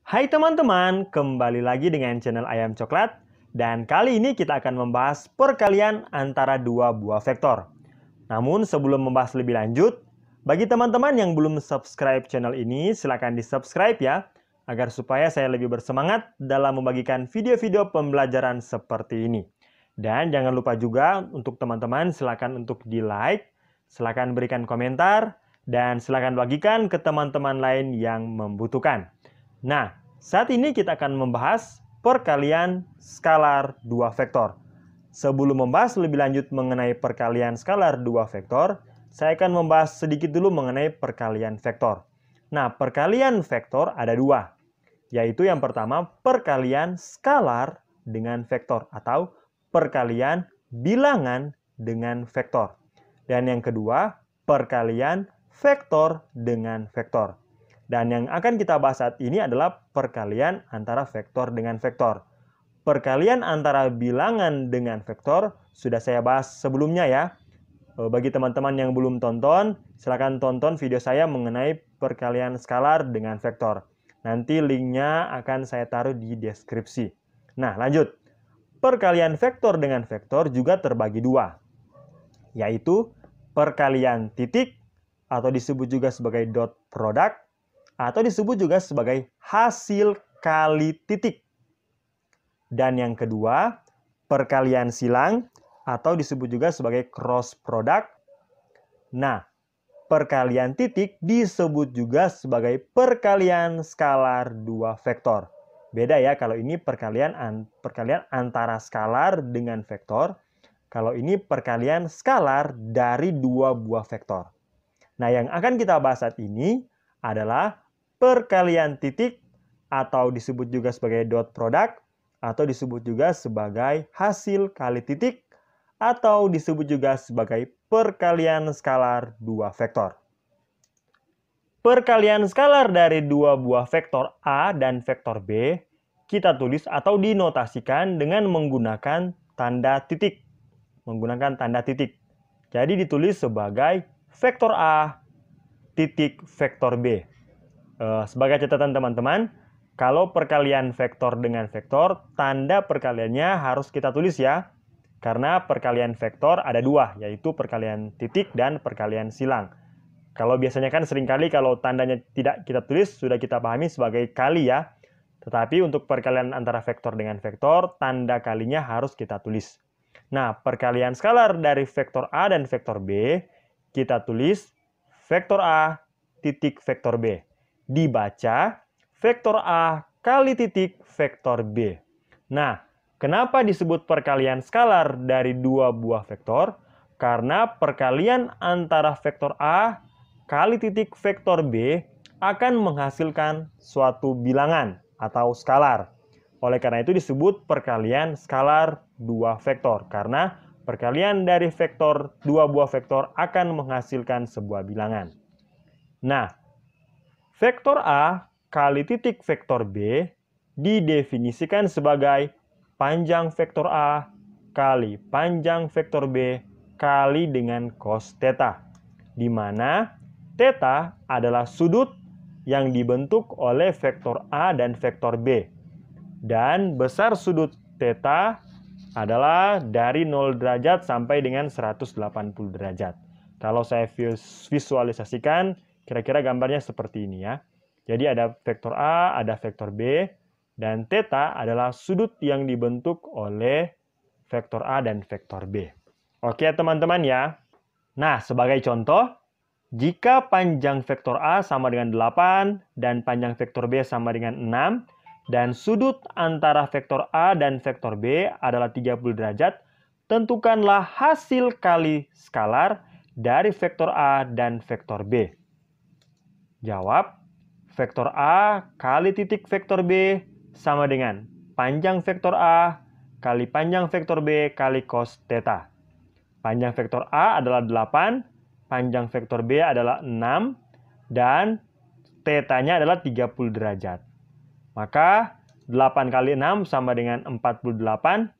Hai teman-teman, kembali lagi dengan channel Ayam Coklat. Dan kali ini kita akan membahas perkalian antara dua buah vektor. Namun sebelum membahas lebih lanjut, bagi teman-teman yang belum subscribe channel ini, silakan di-subscribe ya, agar supaya saya lebih bersemangat dalam membagikan video-video pembelajaran seperti ini. Dan jangan lupa juga untuk teman-teman silakan untuk di-like, silakan berikan komentar, dan silakan bagikan ke teman-teman lain yang membutuhkan. Nah, saat ini kita akan membahas perkalian skalar dua vektor. Sebelum membahas lebih lanjut mengenai perkalian skalar dua vektor, saya akan membahas sedikit dulu mengenai perkalian vektor. Nah, perkalian vektor ada dua, yaitu yang pertama perkalian skalar dengan vektor atau perkalian bilangan dengan vektor. Dan yang kedua, perkalian vektor dengan vektor. Dan yang akan kita bahas saat ini adalah perkalian antara vektor dengan vektor. Perkalian antara bilangan dengan vektor sudah saya bahas sebelumnya ya. Bagi teman-teman yang belum tonton, silakan tonton video saya mengenai perkalian skalar dengan vektor. Nanti linknya akan saya taruh di deskripsi. Nah, lanjut. Perkalian vektor dengan vektor juga terbagi dua, yaitu perkalian titik atau disebut juga sebagai dot product, atau disebut juga sebagai hasil kali titik. Dan yang kedua, perkalian silang atau disebut juga sebagai cross product. Nah, perkalian titik disebut juga sebagai perkalian skalar dua vektor. Beda ya, kalau ini perkalian antara skalar dengan vektor. Kalau ini perkalian skalar dari dua buah vektor. Nah, yang akan kita bahas saat ini adalah perkalian titik atau disebut juga sebagai dot product atau disebut juga sebagai hasil kali titik atau disebut juga sebagai perkalian skalar dua vektor. Perkalian skalar dari dua buah vektor A dan vektor B kita tulis atau dinotasikan dengan menggunakan tanda titik. Jadi ditulis sebagai vektor A titik vektor B. Sebagai catatan teman-teman, kalau perkalian vektor dengan vektor, tanda perkaliannya harus kita tulis ya. Karena perkalian vektor ada dua, yaitu perkalian titik dan perkalian silang. Kalau biasanya kan seringkali kalau tandanya tidak kita tulis, sudah kita pahami sebagai kali ya. Tetapi untuk perkalian antara vektor dengan vektor, tanda kalinya harus kita tulis. Nah, perkalian skalar dari vektor A dan vektor B, kita tulis vektor A titik vektor B. Dibaca vektor A kali titik vektor B. Nah, kenapa disebut perkalian skalar dari dua buah vektor? Karena perkalian antara vektor A kali titik vektor B akan menghasilkan suatu bilangan atau skalar. Oleh karena itu disebut perkalian skalar dua vektor. Karena perkalian dari vektor dua buah vektor akan menghasilkan sebuah bilangan. Nah, vektor A kali titik vektor B didefinisikan sebagai panjang vektor A kali panjang vektor B kali dengan cos theta, di mana theta adalah sudut yang dibentuk oleh vektor A dan vektor B. Dan besar sudut theta adalah dari 0 derajat sampai dengan 180 derajat. Kalau saya visualisasikan, kira-kira gambarnya seperti ini ya. Jadi ada vektor A, ada vektor B, dan theta adalah sudut yang dibentuk oleh vektor A dan vektor B. Oke teman-teman ya. Nah, sebagai contoh, jika panjang vektor A sama dengan 8 dan panjang vektor B sama dengan 6, dan sudut antara vektor A dan vektor B adalah 30 derajat, tentukanlah hasil kali skalar dari vektor A dan vektor B. Jawab, vektor A kali titik vektor B sama dengan panjang vektor A kali panjang vektor B kali cos theta. Panjang vektor A adalah 8, panjang vektor B adalah 6, dan theta-nya adalah 30 derajat. Maka 8 kali 6 sama dengan 48,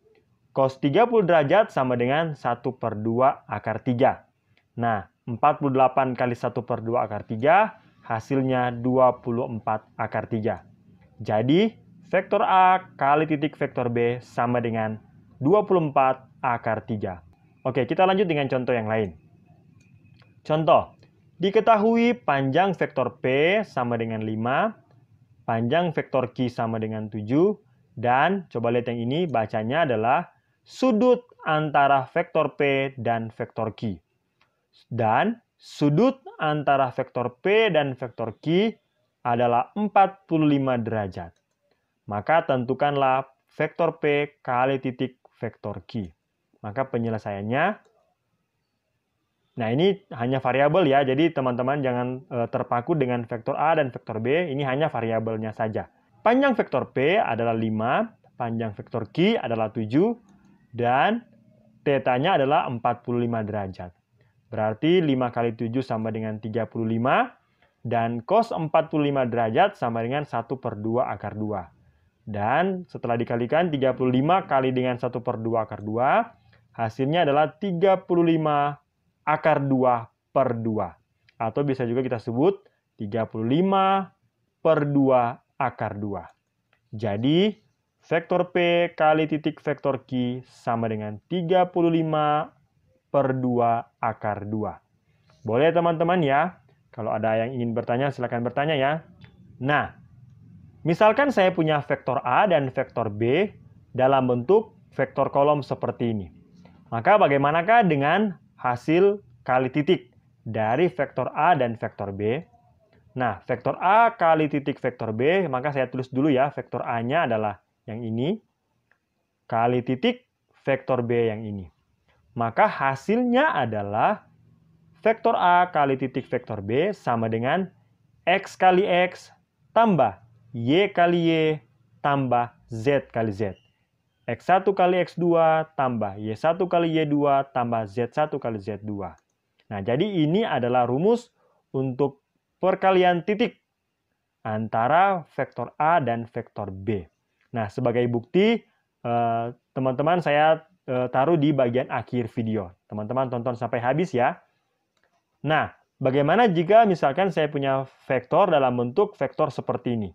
cos 30 derajat sama dengan 1/2 akar 3. Nah, 48 kali 1/2 akar 3, hasilnya 24 akar 3. Jadi, vektor A kali titik vektor B sama dengan 24 akar 3. Oke, kita lanjut dengan contoh yang lain. Contoh, diketahui panjang vektor P sama dengan 5, panjang vektor Q sama dengan 7, dan coba lihat yang ini, bacanya adalah sudut antara vektor P dan vektor Q. Dan sudut antara vektor P dan vektor Q adalah 45 derajat. Maka tentukanlah vektor P kali titik vektor Q. Maka penyelesaiannya, nah ini hanya variabel ya, jadi teman-teman jangan terpaku dengan vektor A dan vektor B, ini hanya variabelnya saja. Panjang vektor P adalah 5, panjang vektor Q adalah 7, dan θ-nya adalah 45 derajat. Berarti 5 kali 7 sama dengan 35, dan cos 45 derajat sama dengan 1/2 akar 2. Dan setelah dikalikan 35 kali dengan 1/2 akar 2, hasilnya adalah 35 akar 2/2. Atau bisa juga kita sebut 35/2 akar 2. Jadi, vektor P kali titik vektor Q sama dengan 35/2 akar 2. Boleh teman-teman ya? Kalau ada yang ingin bertanya, silakan bertanya ya. Nah, misalkan saya punya vektor A dan vektor B dalam bentuk vektor kolom seperti ini. Maka bagaimanakah dengan hasil kali titik dari vektor A dan vektor B? Nah, vektor A kali titik vektor B, maka saya tulis dulu ya, vektor A-nya adalah yang ini, kali titik vektor B yang ini. Maka hasilnya adalah vektor A kali titik vektor B sama dengan X kali X tambah Y kali Y tambah Z kali Z. X1 kali X2 tambah Y1 kali Y2 tambah Z1 kali Z2. Nah, jadi ini adalah rumus untuk perkalian titik antara vektor A dan vektor B. Nah, sebagai bukti, teman-teman saya taruh di bagian akhir video. Teman-teman tonton sampai habis ya. Nah, bagaimana jika misalkan saya punya vektor dalam bentuk vektor seperti ini?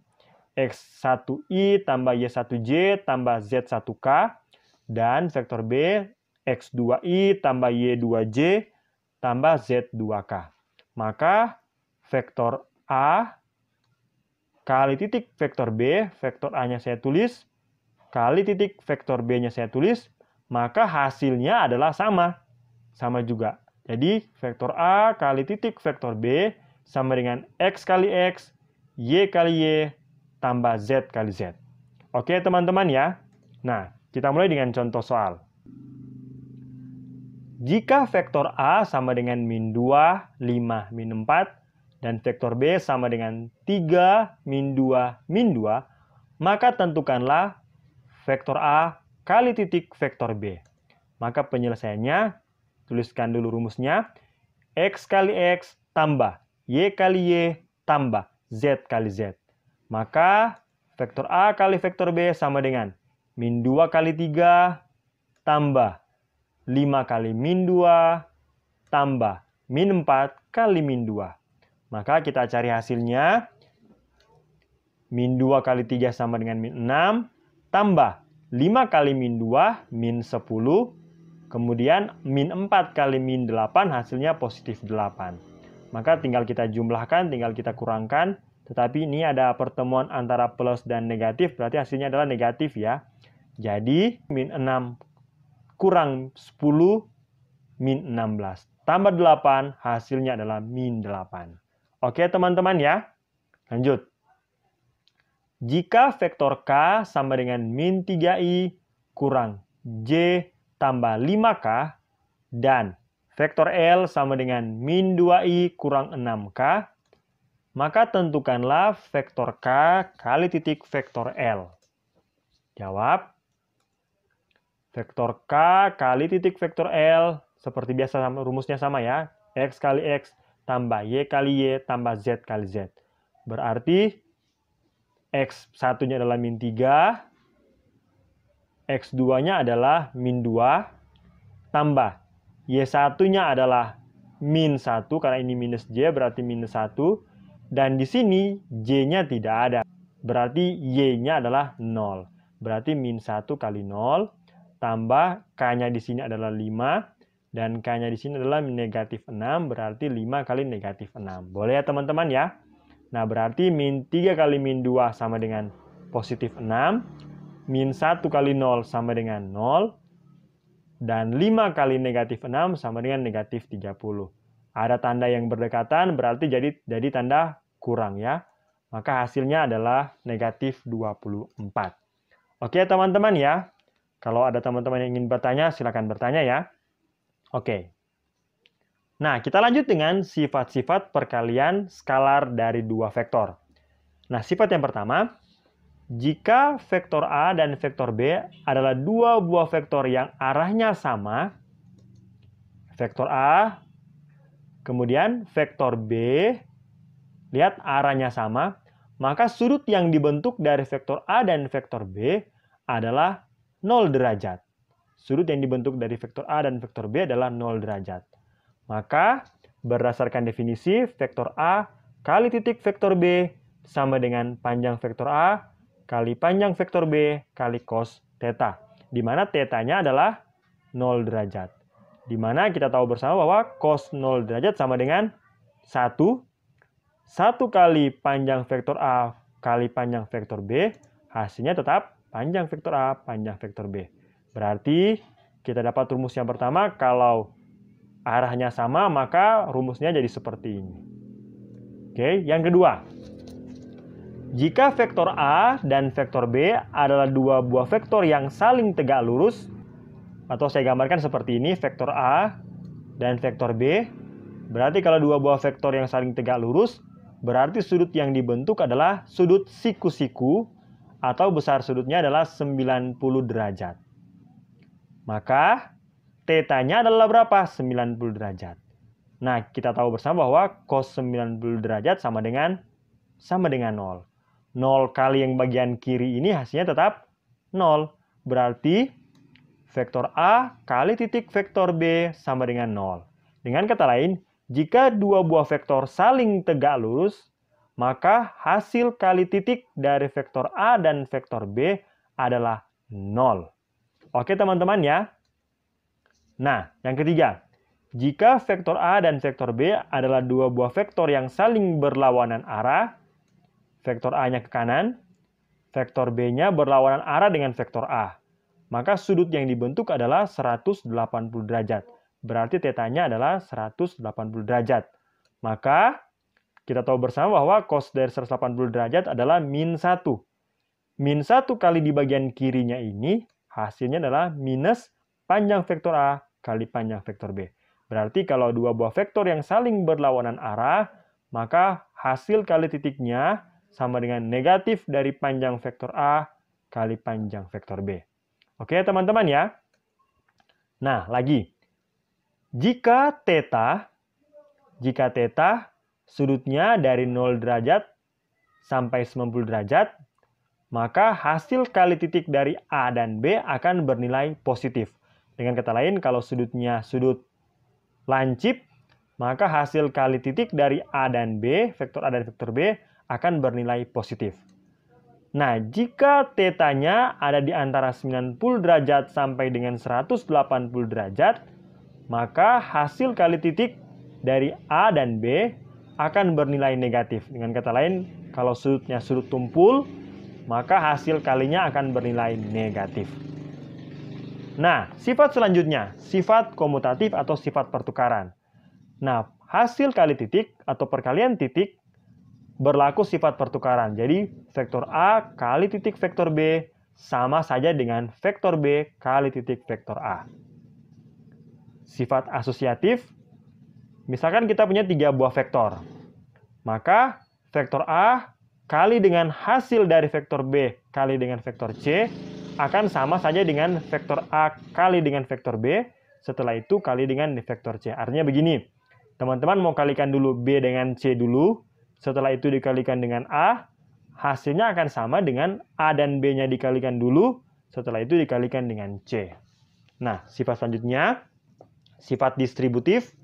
X1i tambah Y1j tambah Z1k, dan vektor B X2i tambah Y2j tambah Z2k. Maka vektor A kali titik vektor B, vektor A-nya saya tulis, kali titik vektor B-nya saya tulis, maka hasilnya adalah sama. Sama juga. Jadi, vektor A kali titik vektor B sama dengan X kali X, Y kali Y, tambah Z kali Z. Oke, teman-teman ya. Nah, kita mulai dengan contoh soal. Jika vektor A sama dengan min 2, 5, min 4, dan vektor B sama dengan 3, min 2, min 2, maka tentukanlah vektor A kali titik vektor B. Maka penyelesaiannya, tuliskan dulu rumusnya, X kali X tambah Y kali Y tambah Z kali Z. Maka vektor A kali vektor B sama dengan min 2 kali 3 tambah 5 kali min 2 tambah min 4 kali min 2. Maka kita cari hasilnya. Min 2 kali 3 sama dengan min 6 tambah 5 kali min 2 min 10. Kemudian min 4 kali min 8 hasilnya positif 8. Maka tinggal kita jumlahkan, tinggal kita kurangkan. Tetapi ini ada pertemuan antara plus dan negatif, berarti hasilnya adalah negatif ya. Jadi min 6 kurang 10, min 16. Tambah 8, hasilnya adalah min 8. Oke teman-teman ya. Lanjut. Jika vektor K sama dengan min 3i kurang J tambah 5K, dan vektor L sama dengan min 2i kurang 6K, maka tentukanlah vektor K kali titik vektor L. Jawab. Vektor K kali titik vektor L, seperti biasa rumusnya sama ya. X kali X tambah Y kali Y tambah Z kali Z. Berarti X1-nya adalah min 3, X2-nya adalah min 2, tambah Y1-nya adalah min 1, karena ini minus J berarti minus 1. Dan di sini J-nya tidak ada. berarti Y-nya adalah 0. Berarti min 1 kali 0, tambah K-nya di sini adalah 5, dan K-nya di sini adalah negatif 6, berarti 5 kali negatif 6. Boleh ya teman-teman ya? Nah, berarti min 3 kali min 2 sama dengan positif 6, min 1 kali 0 sama dengan 0, dan 5 kali negatif 6 sama dengan negatif 30. Ada tanda yang berdekatan, berarti jadi tanda kurang ya. Maka hasilnya adalah negatif 24. Oke teman-teman ya. Kalau ada teman-teman yang ingin bertanya, silakan bertanya ya. Oke. Nah, kita lanjut dengan sifat-sifat perkalian skalar dari dua vektor. Nah, sifat yang pertama, jika vektor A dan vektor B adalah dua buah vektor yang arahnya sama, vektor A, kemudian vektor B, lihat arahnya sama, maka sudut yang dibentuk dari vektor A dan vektor B adalah 0 derajat. Sudut yang dibentuk dari vektor A dan vektor B adalah 0 derajat. Maka, berdasarkan definisi, vektor A kali titik vektor B sama dengan panjang vektor A kali panjang vektor B kali cos theta. Di mana theta-nya adalah 0 derajat. Di mana kita tahu bersama bahwa cos 0 derajat sama dengan 1 kali panjang vektor A kali panjang vektor B, hasilnya tetap panjang vektor A, panjang vektor B. Berarti kita dapat rumus yang pertama, kalau arahnya sama, maka rumusnya jadi seperti ini. Oke, yang kedua. Jika vektor A dan vektor B adalah dua buah vektor yang saling tegak lurus, atau saya gambarkan seperti ini, vektor A dan vektor B, berarti kalau dua buah vektor yang saling tegak lurus, berarti sudut yang dibentuk adalah sudut siku-siku, atau besar sudutnya adalah 90 derajat. Maka theta-nya adalah berapa? 90 derajat. Nah, kita tahu bersama bahwa cos 90 derajat sama dengan 0. 0 kali yang bagian kiri ini hasilnya tetap 0. Berarti vektor A kali titik vektor B sama dengan 0. Dengan kata lain, jika dua buah vektor saling tegak lurus, maka hasil kali titik dari vektor A dan vektor B adalah 0. Oke teman-teman ya. Nah, yang ketiga, jika vektor A dan vektor B adalah dua buah vektor yang saling berlawanan arah, vektor A-nya ke kanan, vektor B-nya berlawanan arah dengan vektor A, maka sudut yang dibentuk adalah 180 derajat. Berarti theta-nya adalah 180 derajat. Maka kita tahu bersama bahwa cos dari 180 derajat adalah min 1. Min 1 kali di bagian kirinya ini, hasilnya adalah minus panjang vektor A kali panjang vektor B. Berarti kalau dua buah vektor yang saling berlawanan arah, maka hasil kali titiknya sama dengan negatif dari panjang vektor A kali panjang vektor B. Oke teman-teman ya. Nah lagi, jika theta sudutnya dari 0 derajat sampai 90 derajat, maka hasil kali titik dari A dan B akan bernilai positif. Dengan kata lain, kalau sudutnya sudut lancip, maka hasil kali titik dari A dan B, vektor A dan vektor B, akan bernilai positif. Nah, jika theta-nya ada di antara 90 derajat sampai dengan 180 derajat, maka hasil kali titik dari A dan B akan bernilai negatif. Dengan kata lain, kalau sudutnya sudut tumpul, maka hasil kalinya akan bernilai negatif. Nah, sifat selanjutnya, sifat komutatif atau sifat pertukaran. Nah, hasil kali titik atau perkalian titik berlaku sifat pertukaran. Jadi, vektor A kali titik vektor B sama saja dengan vektor B kali titik vektor A. Sifat asosiatif, misalkan kita punya 3 buah vektor. Maka, vektor A kali dengan hasil dari vektor B kali dengan vektor C akan sama saja dengan vektor A kali dengan vektor B, setelah itu kali dengan vektor C. Artinya begini, teman-teman mau kalikan dulu B dengan C dulu, setelah itu dikalikan dengan A, hasilnya akan sama dengan A dan B-nya dikalikan dulu, setelah itu dikalikan dengan C. Nah, sifat selanjutnya, sifat distributif,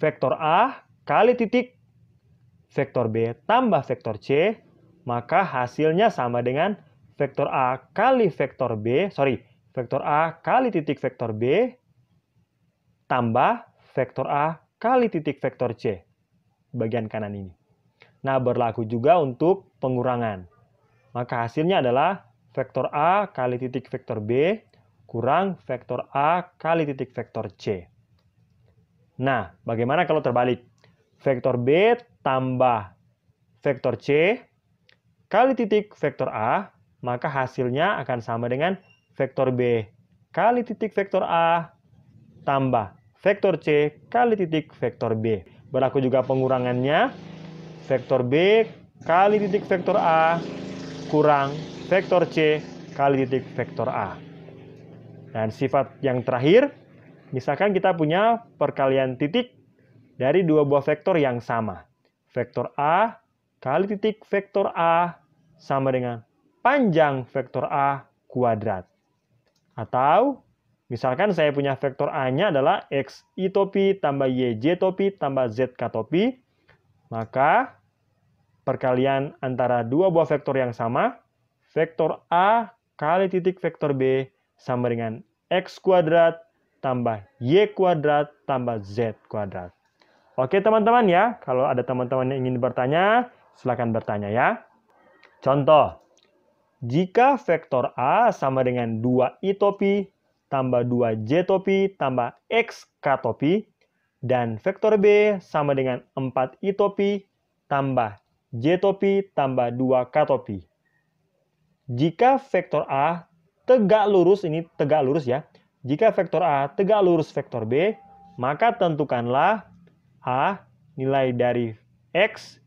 vektor A kali titik vektor B tambah vektor C maka hasilnya sama dengan vektor A kali vektor B, vektor A kali titik vektor B tambah vektor A kali titik vektor C, bagian kanan ini. Nah, berlaku juga untuk pengurangan. Maka hasilnya adalah vektor A kali titik vektor B kurang vektor A kali titik vektor C. Nah, bagaimana kalau terbalik? Vektor B tambah vektor C kali titik vektor A, maka hasilnya akan sama dengan vektor B kali titik vektor A tambah vektor C kali titik vektor B. Berlaku juga pengurangannya, vektor B kali titik vektor A kurang vektor C kali titik vektor A. Dan sifat yang terakhir, misalkan kita punya perkalian titik dari dua buah vektor yang sama. Vektor A kali titik vektor A sama dengan panjang vektor A kuadrat. Atau misalkan saya punya vektor A-nya adalah X I topi tambah Y J topi tambah Z K topi, maka perkalian antara dua buah vektor yang sama, vektor A kali titik vektor B sama dengan X kuadrat tambah Y kuadrat tambah Z kuadrat. Oke teman-teman ya, kalau ada teman-teman yang ingin bertanya, silakan bertanya ya. Contoh, jika vektor A sama dengan 2I topi tambah 2J topi tambah XK topi, dan vektor B sama dengan 4I topi tambah J topi tambah 2K topi. Jika vektor A tegak lurus, ini tegak lurus ya. Jika vektor A tegak lurus vektor B, maka tentukanlah A nilai dari X,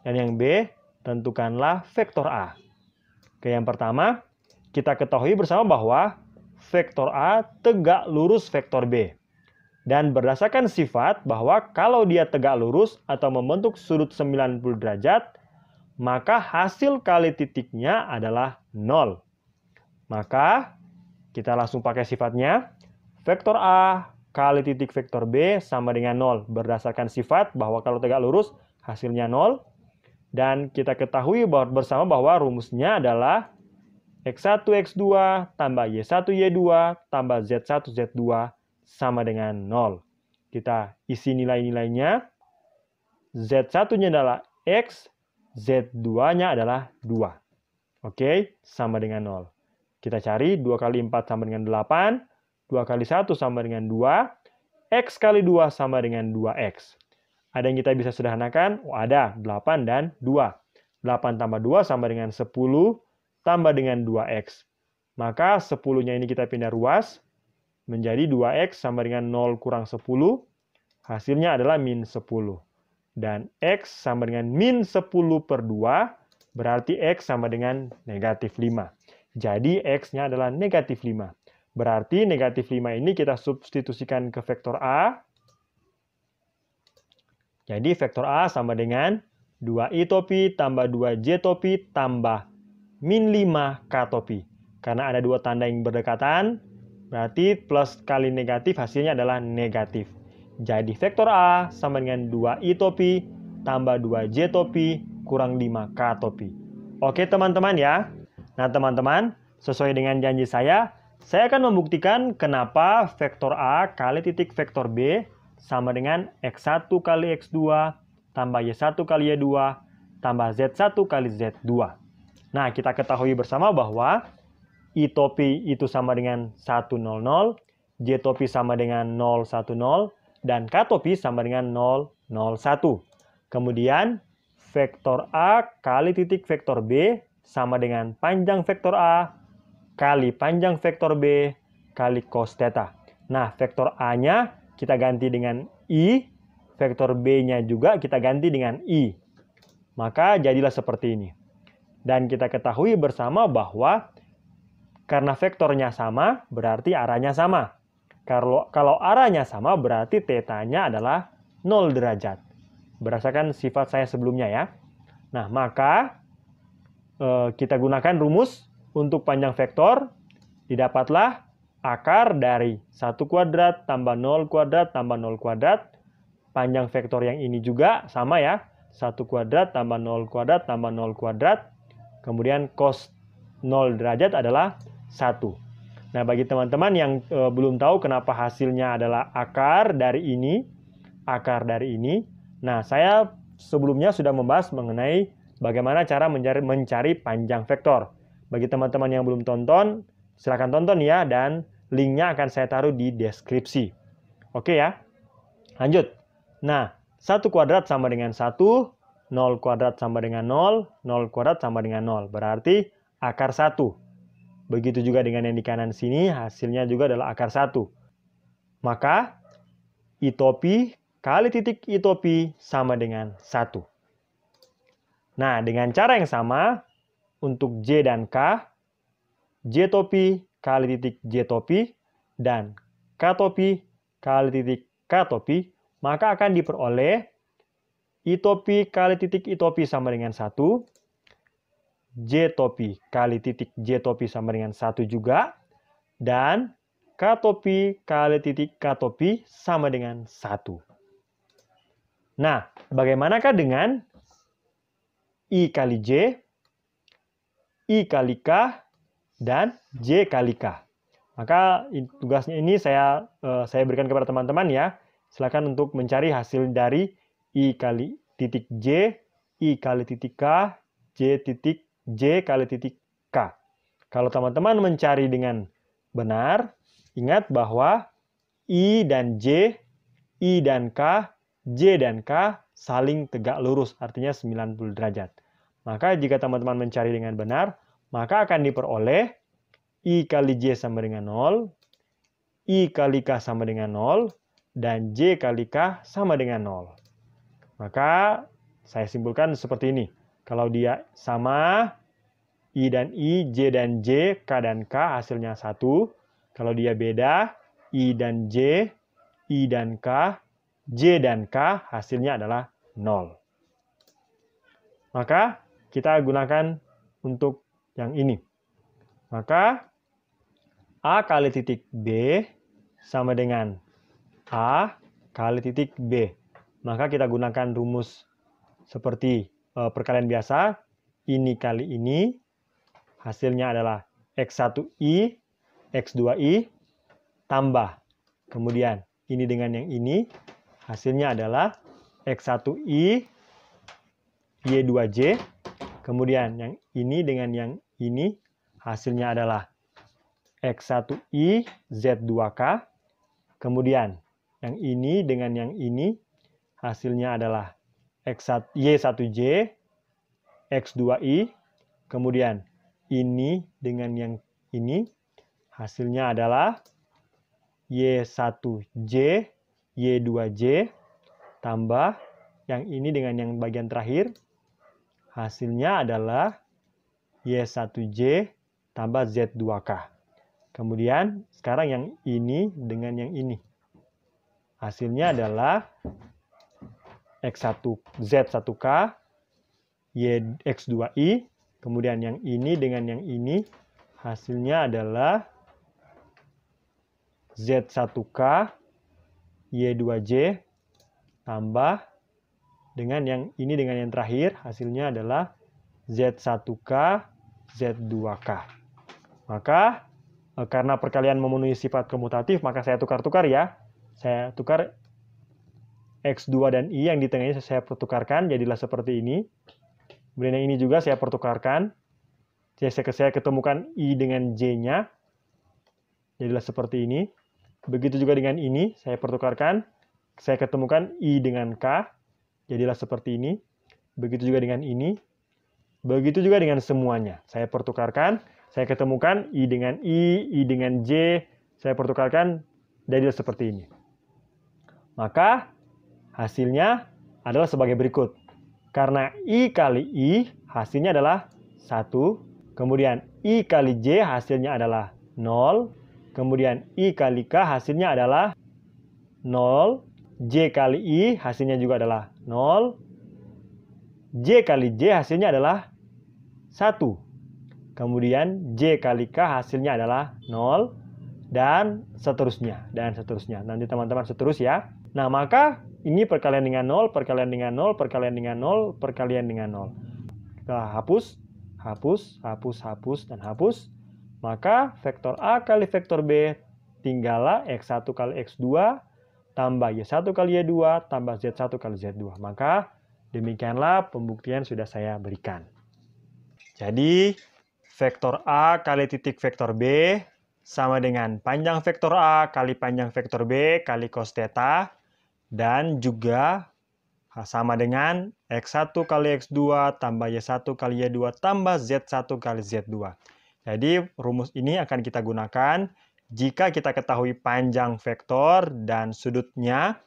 dan yang B tentukanlah vektor A. Oke, yang pertama, kita ketahui bersama bahwa vektor A tegak lurus vektor B. Dan berdasarkan sifat bahwa kalau dia tegak lurus atau membentuk sudut 90 derajat, maka hasil kali titiknya adalah 0. Maka kita langsung pakai sifatnya. Vektor A kali titik vektor B sama dengan 0. Berdasarkan sifat bahwa kalau tegak lurus hasilnya 0. Dan kita ketahui bersama bahwa rumusnya adalah X1 X2 tambah Y1 Y2 tambah Z1 Z2 sama dengan 0. Kita isi nilai-nilainya. Z1-nya adalah X, Z2-nya adalah 2. Oke, sama dengan 0. Kita cari 2 kali 4 sama dengan 8, 2 kali 1 sama dengan 2, X kali 2 sama dengan 2X. Ada yang kita bisa sederhanakan? Oh, ada, 8 dan 2. 8 tambah 2 sama dengan 10 tambah dengan 2X. Maka 10-nya ini kita pindah ruas menjadi 2X sama dengan 0 kurang 10. Hasilnya adalah min 10. Dan X sama dengan min 10 per 2, berarti X sama dengan negatif 5. Jadi X-nya adalah negatif 5. Berarti negatif 5 ini kita substitusikan ke vektor A. Jadi vektor A sama dengan 2I topi tambah 2J topi tambah min 5K topi. Karena ada dua tanda yang berdekatan, berarti plus kali negatif hasilnya adalah negatif. Jadi vektor A sama dengan 2I topi tambah 2J topi kurang 5K topi. Oke teman-teman ya. Nah teman-teman, sesuai dengan janji saya akan membuktikan kenapa vektor A kali titik vektor B sama dengan X1 kali X2 tambah Y1 kali Y2 tambah Z1 kali Z2. Nah, kita ketahui bersama bahwa I topi itu sama dengan 100, J topi sama dengan 010, dan K topi sama dengan 001. Kemudian, vektor A kali titik vektor B sama dengan panjang vektor A kali panjang vektor B kali cos theta. Nah, vektor A-nya kita ganti dengan I, vektor B-nya juga kita ganti dengan I. Maka jadilah seperti ini. Dan kita ketahui bersama bahwa karena vektornya sama, berarti arahnya sama. Kalau arahnya sama, berarti θ-nya adalah 0 derajat. Berdasarkan sifat saya sebelumnya ya. Nah, maka kita gunakan rumus untuk panjang vektor. Didapatlah akar dari 1 kuadrat tambah 0 kuadrat tambah 0 kuadrat. Panjang vektor yang ini juga sama ya. 1 kuadrat tambah 0 kuadrat tambah 0 kuadrat kemudian cos 0 derajat adalah 1. Nah, bagi teman-teman yang belum tahu kenapa hasilnya adalah akar dari ini, nah saya sebelumnya sudah membahas mengenai bagaimana cara mencari panjang vektor. Bagi teman-teman yang belum tonton, silakan tonton ya, dan linknya akan saya taruh di deskripsi. Oke ya, lanjut. Nah, 1 kuadrat sama dengan 1, 0 kuadrat sama dengan 0, 0 kuadrat sama dengan 0. Berarti akar 1. Begitu juga dengan yang di kanan sini, hasilnya juga adalah akar 1. Maka, I topi kali titik I topi sama dengan 1. Nah, dengan cara yang sama, untuk J dan K, J topi kali titik J topi, dan K topi kali titik K topi, maka akan diperoleh I topi kali titik I topi sama dengan 1, J topi kali titik J topi sama dengan 1 juga, dan K topi kali titik K topi sama dengan 1. Nah, bagaimanakah dengan I kali J, I kali K, dan J kali K? Maka tugasnya ini saya berikan kepada teman-teman ya. Silakan untuk mencari hasil dari I kali titik J, I kali titik K, J kali titik K. Kalau teman-teman mencari dengan benar, ingat bahwa I dan J, I dan K, J dan K saling tegak lurus, artinya 90 derajat. Maka jika teman-teman mencari dengan benar, maka akan diperoleh I kali J sama dengan 0, I kali K sama dengan 0, dan J kali K sama dengan 0. Maka saya simpulkan seperti ini. Kalau dia sama, I dan I, J dan J, K dan K hasilnya 1. Kalau dia beda, I dan J, I dan K, J dan K hasilnya adalah 0. Maka kita gunakan untuk yang ini. Maka A kali titik B sama dengan A kali titik B. Maka kita gunakan rumus seperti perkalian biasa. Ini kali ini hasilnya adalah X1I, X2I, tambah. Kemudian ini dengan yang ini hasilnya adalah X1I, Y2J. Kemudian yang ini dengan yang ini hasilnya adalah X1I, Z2K. Kemudian yang ini dengan yang ini hasilnya adalah Y1J, X2I. Kemudian ini dengan yang ini hasilnya adalah Y1J, Y2J, tambah yang ini dengan yang bagian terakhir, hasilnya adalah Y1J tambah Z2K. Kemudian sekarang yang ini dengan yang ini, hasilnya adalah Z1K, X2I. Kemudian yang ini dengan yang ini, hasilnya adalah Z1K, Y2J, tambah dengan yang ini dengan yang terakhir, hasilnya adalah Z1K, Z2K. Maka, karena perkalian memenuhi sifat komutatif, maka saya tukar-tukar ya. Saya tukar X2 dan I yang di tengah ini saya pertukarkan, jadilah seperti ini. Kemudian yang ini juga saya pertukarkan. Saya ketemukan I dengan J-nya, jadilah seperti ini. Begitu juga dengan ini, saya pertukarkan. Saya ketemukan I dengan K, jadilah seperti ini. Begitu juga dengan ini. Begitu juga dengan semuanya. Saya pertukarkan. Saya ketemukan I dengan J. Saya pertukarkan, jadilah seperti ini. Maka hasilnya adalah sebagai berikut. Karena I kali I hasilnya adalah 1. Kemudian I kali J hasilnya adalah 0. Kemudian I kali K hasilnya adalah 0. J kali I hasilnya juga adalah 0. J kali J hasilnya adalah 1. Kemudian J kali K hasilnya adalah 0. Dan seterusnya. Nanti teman-teman seterus ya. Nah, maka ini perkalian dengan 0, perkalian dengan 0, perkalian dengan 0, perkalian dengan 0. Kita hapus. hapus, hapus, hapus, dan hapus. Maka vektor A kali vektor B tinggallah X1 kali X2 tambah Y1 kali Y2 tambah Z1 kali Z2. Maka demikianlah pembuktian sudah saya berikan. Jadi vektor A kali titik vektor B sama dengan panjang vektor A kali panjang vektor B kali cos theta. Dan juga sama dengan X1 kali X2 tambah Y1 kali Y2 tambah Z1 kali Z2. Jadi rumus ini akan kita gunakan jika kita ketahui panjang vektor dan sudutnya.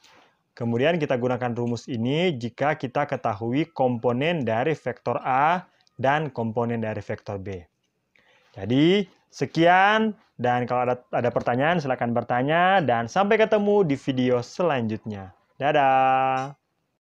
Kemudian kita gunakan rumus ini jika kita ketahui komponen dari vektor A dan komponen dari vektor B. Jadi sekian, dan kalau ada pertanyaan silakan bertanya, dan sampai ketemu di video selanjutnya. Dadah!